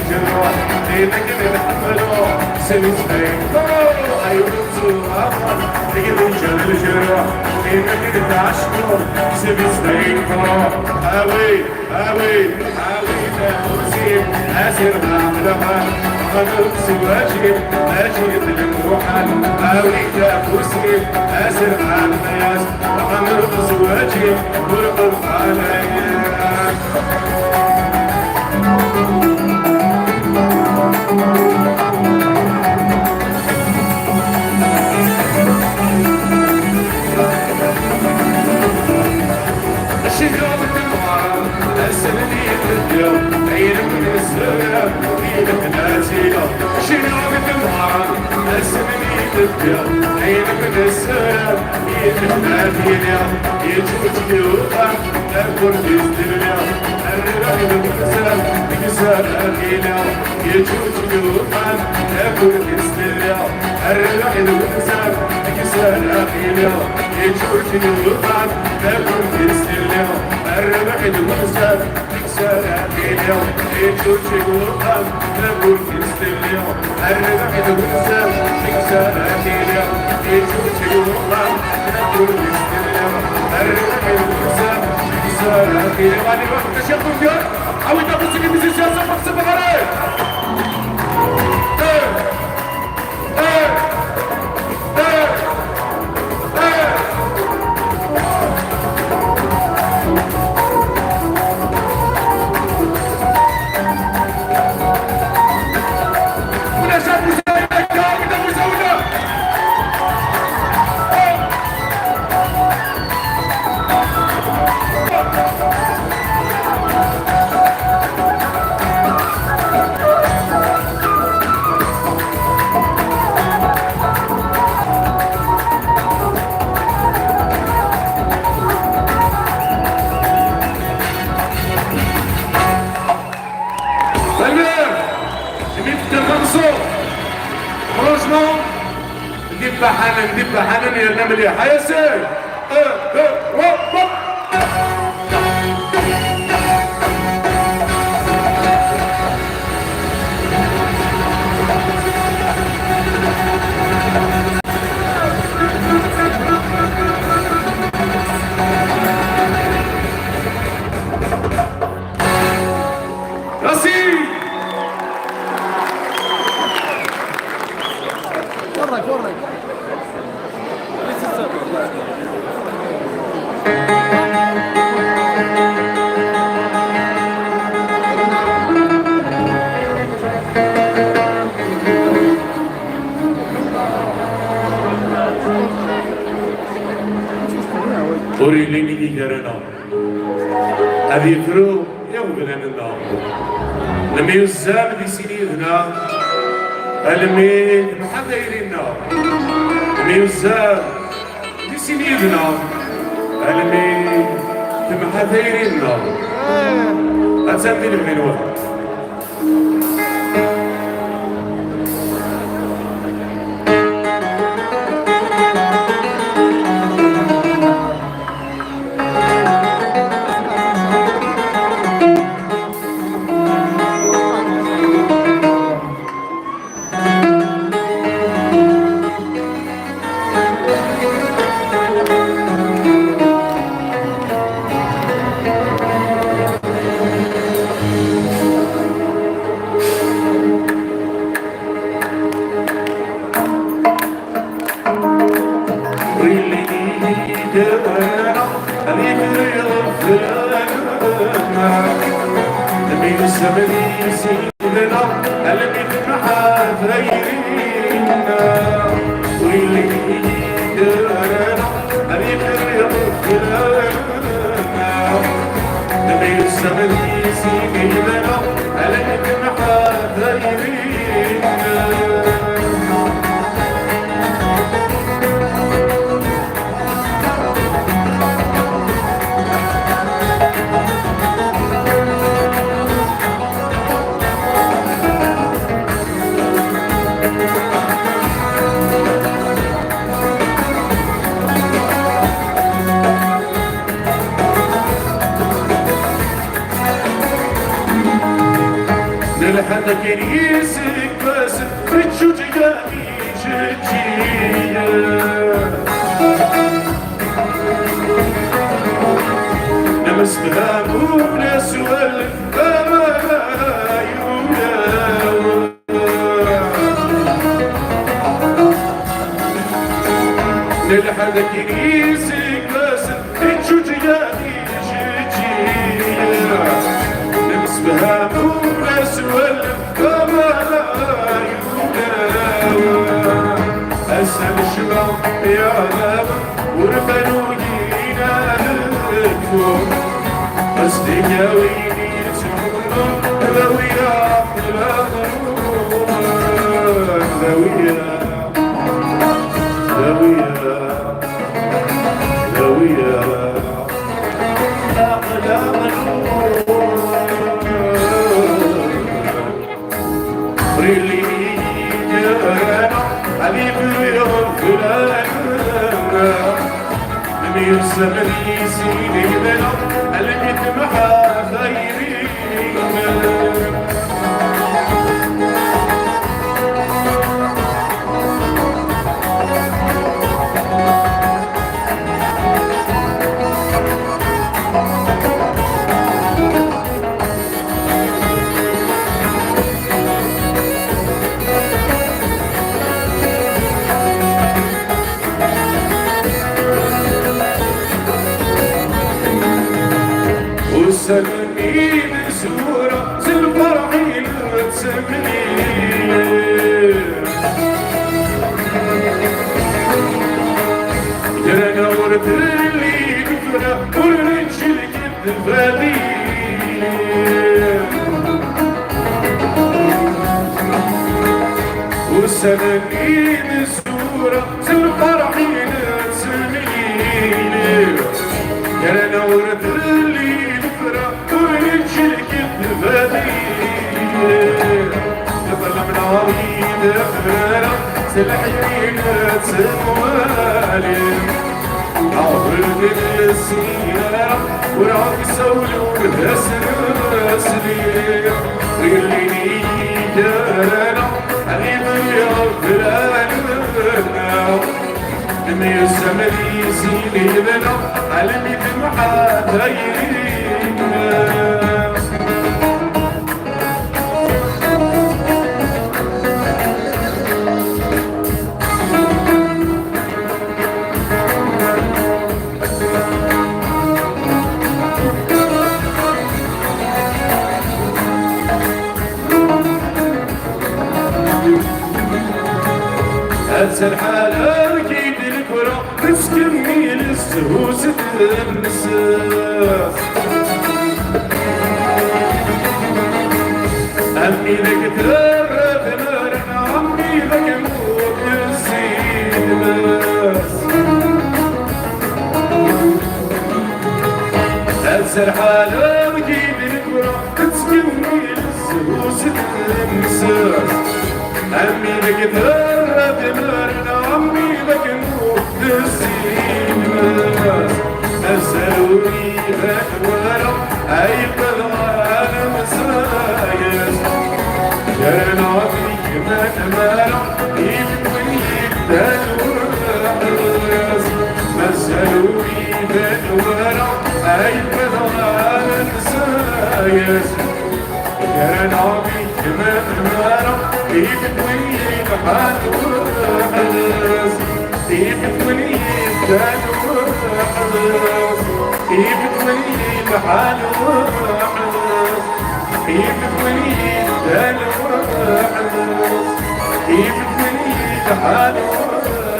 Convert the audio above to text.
الجروح ليلك نحمله سنسبين عيونته أفضل ليلك الجروح ليلك نتعشقه سنسبين هاوي هاوي هاوي تفوزين أسر معملها خلق سواجين أجيب المروحان هاوي تفوزين أسر معملها خلق سواجين ورقب عليا الشجرة بالدموع السنة اليوم عينك من السلام وإيدك ناسية الشجرة بالدموع السنة اليوم عينك من السلام وإيدك ناسية يجوز يوقع أكبر في الدنيا الرغم بكسر بكسر أخينا يجوز يوقع أكبر في الدنيا الرغم بكسر بكسر أخينا يجوز يوقع أكبر في الدنيا الربح المكسر يكسر أخينا يجوز يوقع أكبر في الدنيا الربح المكسر يكسر أخينا يجوز يوقع أكبر في الدنيا الربح المكسر يكسر أخينا وأنا وقت تشغل جار أو إذا بصير بزيادة مقصد بغري ندب حنان يا نمل يا حياسي أوري ليني يجرنا هذه فرو يوم بلادنا لما يزال بسنيدنا المين محذرينا لما يزال بسنيدنا المين محذرينا أتسمي الغنوة لكن يسك بس بتشوج قامي جدية نمس بهام وناس للحد كنيسك بس تشوج قامي جدية نمس بهام وناس أسأل الشباب يا غاب ورفنوا جينا للكون قصدي يا ويلي تكونوا ذويا ذويا ذويا ذويا أقلام ريلي حبيب اليوم فلان لم يسمى سيدي بلا قلبي تمحى خيري سلمي بسورة الفرحي تسمني يا نورت اللي كفرة ورنشلك الدفادي وسلمي بسورة الفرحي تسمني يا نورت اللي ونشلك الدفادي يظل من عريض أخبارا سلحين تسموالي عبرت السيارة ورعب سولون هسرسلي ريليني دانا حبيب يا فلان لما يسمى سيدي بنا علمي تمحى غيري أنسى الحالة كيد الكرة تسكني للسهوس النساس أمي لك ترى نارنا عمي لك موت يزيد بس أنسى الحالة كيد الكرة تسكني للسهوس النساس أمي لك ترى نارنا عمي لك موت يزيد بس أسألوني بأكوارا أي بالعالم سايس يا نعطيك ما تمارا يبني الدنوس أسألوني بأكوارا أي بالعالم سايس يا نعطيك ما تمارا يبني الدنوس يبني الدنوس يبني الحال